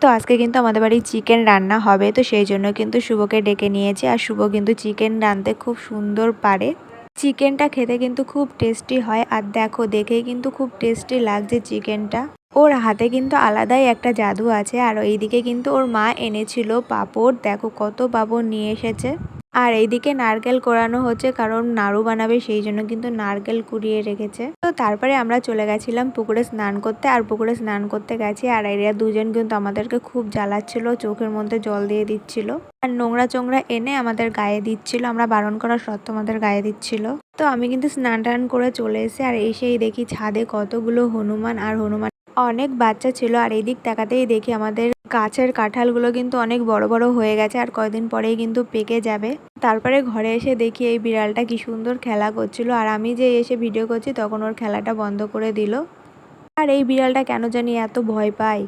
তো আজকে কিন্তু আমাদের বাড়ি চিকেন রান্না হবে, তো সেই জন্য কিন্তু শুভকে ডেকে নিয়েছি। আর শুভ কিন্তু চিকেন রাঁধতে খুব সুন্দর পারে। চিকেনটা খেতে কিন্তু খুব টেস্টি হয়, আর দেখো দেখেই কিন্তু খুব টেস্টি লাগছে চিকেনটা। ওর হাতে কিন্তু আলাদাই একটা জাদু আছে। আর এইদিকে কিন্তু ওর মা এনেছিল পাঁপড়, দেখো কত পাঁপড় নিয়ে এসেছে। আর এইদিকে নারকেল কোরানো হচ্ছে, কারণ নাড়ু বানাবে, সেই জন্য কিন্তু নারকেল কুড়িয়ে রেখেছে। তো তারপরে আমরা চলে গেছিলাম পুকুরে স্নান করতে। আর পুকুরে স্নান করতে গেছি, আর এরা দুজন কিন্তু আমাদেরকে খুব জ্বালাচ্ছিল, চোখের মধ্যে জল দিয়ে দিচ্ছিল আর নোংরা চোংরা এনে আমাদের গায়ে দিচ্ছিল। আমরা বারণ করা সত্ত্বেও আমাদের গায়ে দিচ্ছিল। তো আমি কিন্তু স্নান টান করে চলে এসে আর এসেই দেখি ছাদে কতগুলো হনুমান, আর হনুমান অনেক বাচ্চা ছিল। আর এই দিক তাকাতেই দেখি আমাদের গাছের কাঁঠালগুলো কিন্তু অনেক বড় বড় হয়ে গেছে, আর কয়দিন পরেই কিন্তু পেকে যাবে। তারপরে ঘরে এসে দেখি এই বিড়ালটা কি সুন্দর খেলা করছিল, আর আমি যে এসে ভিডিও করছি তখন ওর খেলাটা বন্ধ করে দিল। আর এই বিড়ালটা কেন জানি এত ভয় পায়।